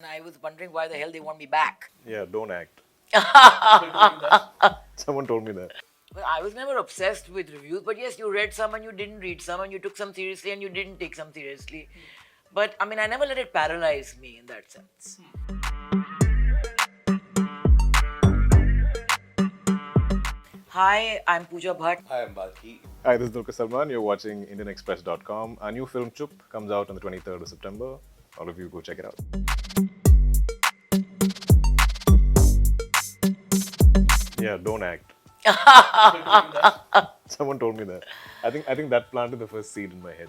I was wondering why the hell they want me back. Yeah, don't act. Someone told me that. Well, I was never obsessed with reviews, but yes, you read some and you didn't read some, and you took some seriously and you didn't take some seriously. But I mean, I never let it paralyze me in that sense. Hi, I'm Pooja Bhatt. Hi, I'm Balki. Hi, this is Dulquer Salmaan. You're watching IndianExpress.com. Our new film Chup comes out on the 23rd of September. All of you go check it out. Yeah, don't act. Someone told me that. I think that planted the first seed in my head.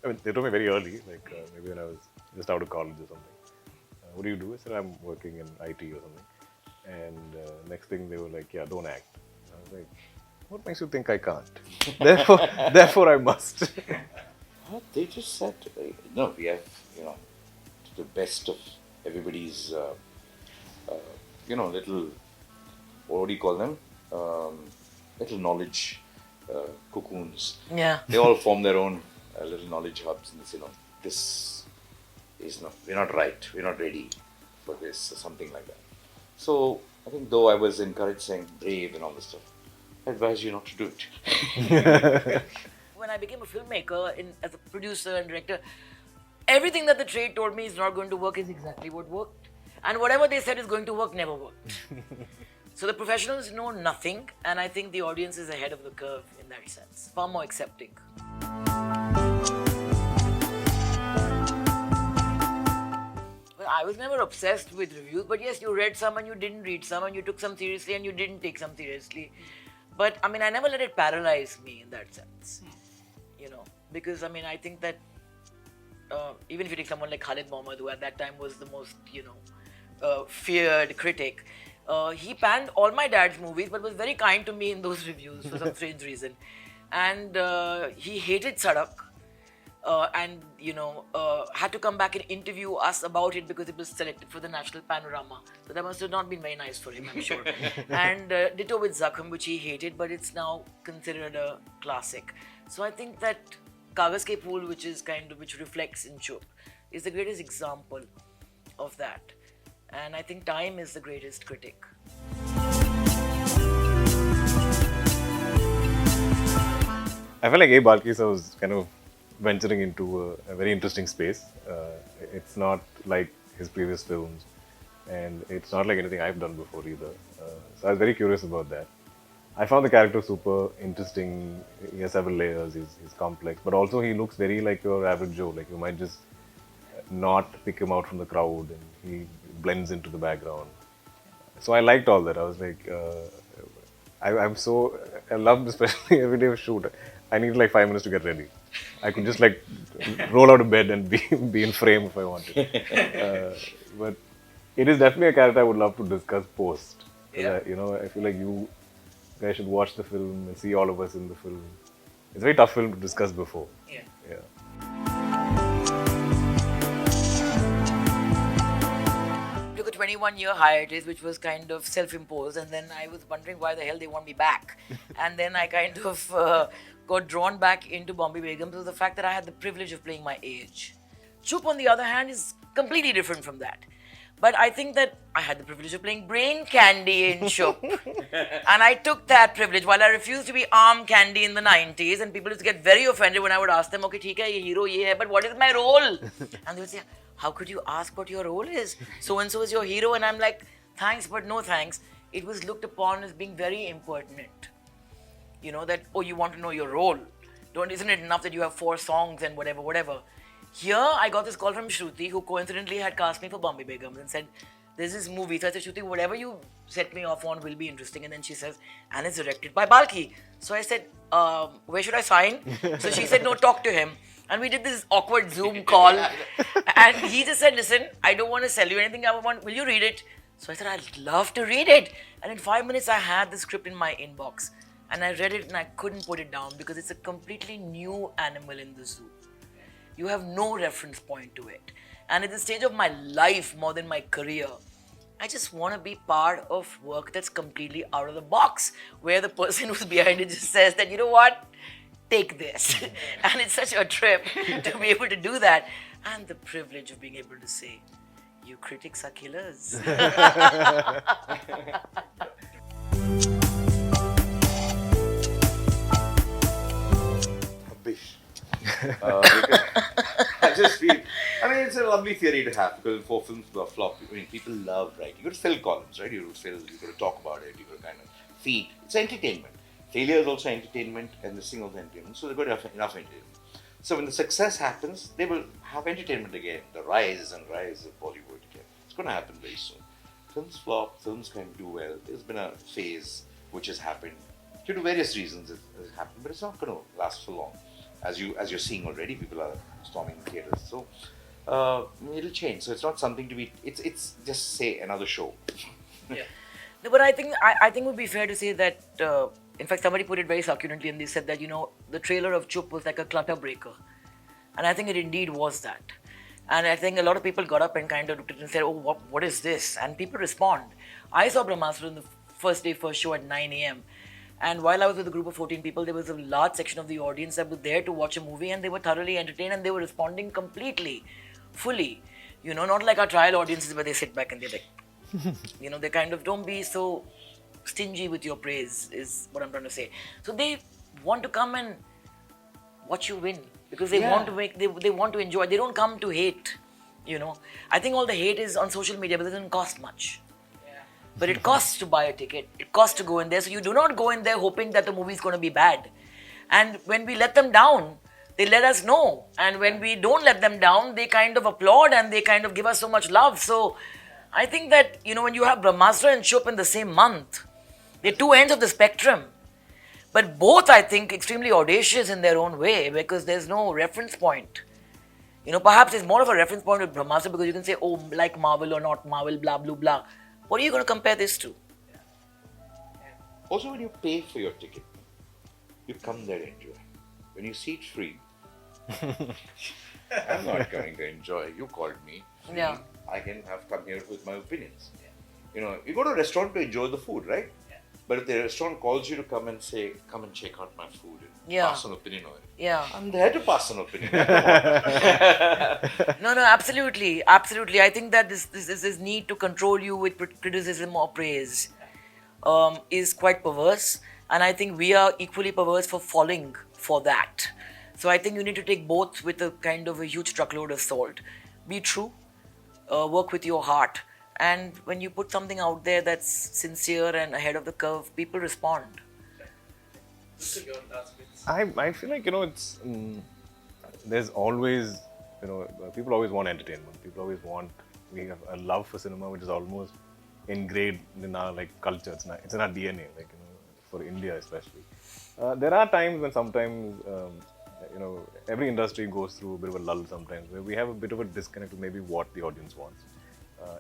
I mean, they told me very early, maybe when I was just out of college or something. What do you do? I said I'm working in IT or something. And next thing they were like, yeah, don't act. I was like, what makes you think I can't? therefore I must. What? They just said, no, we have, the best of everybody's, little, what do you call them? Little knowledge cocoons. Yeah. They all form their own little knowledge hubs and they say, no, this is not, we're not right, we're not ready for this or something like that. So I think though I was encouraged saying brave and all this stuff, I advise you not to do it. When I became a filmmaker, as a producer and director, everything that the trade told me is not going to work is exactly what worked. And whatever they said is going to work never worked. So the professionals know nothing, and I think the audience is ahead of the curve in that sense, far more accepting. Well, I was never obsessed with reviews, but yes, you read some and you didn't read some, and you took some seriously and you didn't take some seriously. But I mean, I never let it paralyze me in that sense, because I mean, I think that even if you take someone like Khalid Mohammed, who at that time was the most, feared critic, he panned all my dad's movies, but was very kind to me in those reviews for some strange reason. And he hated Sadak, and had to come back and interview us about it because it was selected for the National Panorama. So that must have not been very nice for him, I'm sure. And ditto with Zakham, which he hated, but it's now considered a classic. So I think that Carves which reflects in Chup, is the greatest example of that. And I think time is the greatest critic. I felt like Balki was kind of venturing into a very interesting space. It's not like his previous films, and it's not like anything I've done before either. So I was very curious about that. I found the character super interesting. He has several layers, he's complex, but also he looks very like your average Joe. Like you might just not pick him out from the crowd, and he blends into the background. So I liked all that. I was like, I loved especially every day of shoot. I needed like 5 minutes to get ready. I could just like roll out of bed and be in frame if I wanted. But it is definitely a character I would love to discuss post. Yeah. I feel like you guys should watch the film and see all of us in the film. It's a very tough film to discuss before. Yeah. Took a 21-year hiatus, which was kind of self-imposed, and then I was wondering why the hell they want me back. And then I kind of got drawn back into Bombay Begum to the fact that I had the privilege of playing my age. Chup, on the other hand, is completely different from that. But I think that I had the privilege of playing Brain Candy in Chup. And I took that privilege while I refused to be Arm Candy in the 90s. And people used to get very offended when I would ask them, okay, theek hai, ye hero ye hai, but what is my role? And they would say, how could you ask what your role is? So-and-so is your hero. And I'm like, thanks, but no thanks. It was looked upon as being very impertinent. That, oh, you want to know your role. Isn't it enough that you have 4 songs and whatever. Here, I got this call from Shruti, who coincidentally had cast me for Bombay Begums and said, there's this movie. So I said, Shruti, whatever you set me off on will be interesting. And then she says, and it's directed by Balki. So I said, where should I sign? So she said, no, talk to him. And we did this awkward Zoom call. And he just said, listen, I don't want to sell you anything. Will you read it? So I said, I'd love to read it. And in 5 minutes, I had the script in my inbox. And I read it and I couldn't put it down because it's a completely new animal in the zoo. You have no reference point to it. And at this stage of my life, more than my career, I just want to be part of work that's completely out of the box, where the person who's behind it just says that, you know what, take this. And it's such a trip to be able to do that. And the privilege of being able to say, You critics are killers. Bish. Because I just feel, I mean, it's a lovely theory to have because before films flop, I mean, people love writing. You got to fill columns, right? You got to fill, you got to talk about it, you got to kind of feed. It's entertainment. Failure is also entertainment, and this thing also entertainment. So they've got enough entertainment. So when the success happens, they will have entertainment again. The rise and rise of Bollywood again. It's going to happen very soon. Films flop, films can do well. There's been a phase which has happened due to various reasons. It has happened, but it's not going to last for long. As you're seeing already, people are storming theaters. So it'll change. So it's not something to be. It's just say another show. Yeah. No, but I think it would be fair to say that. In fact, somebody put it very succulently, and they said that the trailer of Chup was like a clutter breaker, and I think it indeed was that. And I think a lot of people got up and kind of looked at it and said, "Oh, what is this?" And people respond. I saw Brahmastra in the first show at 9 a.m. And while I was with a group of 14 people, there was a large section of the audience that was there to watch a movie, and they were thoroughly entertained, and they were responding completely, fully. Not like our trial audiences where they sit back and they're like, they kind of don't be so stingy with your praise, is what I'm trying to say. So they want to come and watch you win because they want to they want to enjoy. They don't come to hate. I think all the hate is on social media, but it doesn't cost much. But it costs to buy a ticket. It costs to go in there. So you do not go in there hoping that the movie is going to be bad. And when we let them down, they let us know. And when we don't let them down, they kind of applaud and they kind of give us so much love. So I think that, when you have Brahmastra and Chup in the same month, they're two ends of the spectrum. But both, I think, extremely audacious in their own way because there's no reference point. Perhaps there's more of a reference point with Brahmastra because you can say, oh, like Marvel or not Marvel, blah, blah, blah. What are you going to compare this to? Also, when you pay for your ticket, you come there to enjoy. When you seat free, I'm not going to enjoy. You called me. Yeah. I can have come here with my opinions. You go to a restaurant to enjoy the food, right? Yeah. But if the restaurant calls you to come and say, come and check out my food and pass an opinion on it. Yeah. I'm there to pass an opinion. No, absolutely. Absolutely. I think that this need to control you with criticism or praise is quite perverse. And I think we are equally perverse for falling for that. So I think you need to take both with a kind of a huge truckload of salt. Be true. Work with your heart. And when you put something out there that's sincere and ahead of the curve, people respond. I feel like, it's, there's always, people always want entertainment. People always we have a love for cinema, which is almost ingrained in our culture. It's in our DNA, for India especially. There are times when sometimes, every industry goes through a bit of a lull sometimes, where we have a bit of a disconnect with maybe what the audience wants.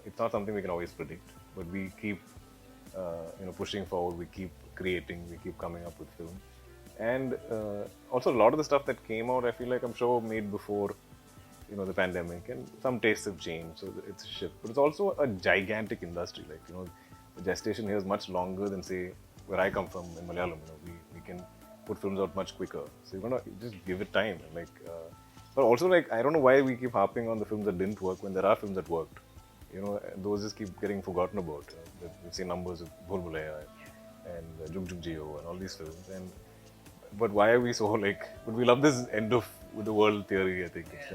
It's not something we can always predict, but we keep, pushing forward. We keep creating. We keep coming up with films. And also a lot of the stuff that came out, I feel like I'm sure made before, the pandemic, and some tastes have changed, so it's a shift. But it's also a gigantic industry. The gestation here is much longer than, say, where I come from in Malayalam. We can put films out much quicker. So you're gonna just give it time. But also I don't know why we keep harping on the films that didn't work when there are films that worked. Those just keep getting forgotten about. We've seen numbers of Bhul Bhulaiya and Jug Jug Jio and all these films. But why are we so but we love this end of the world theory, I think. It's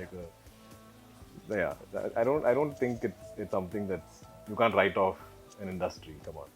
I don't think it's something that's, you can't write off an industry, come on.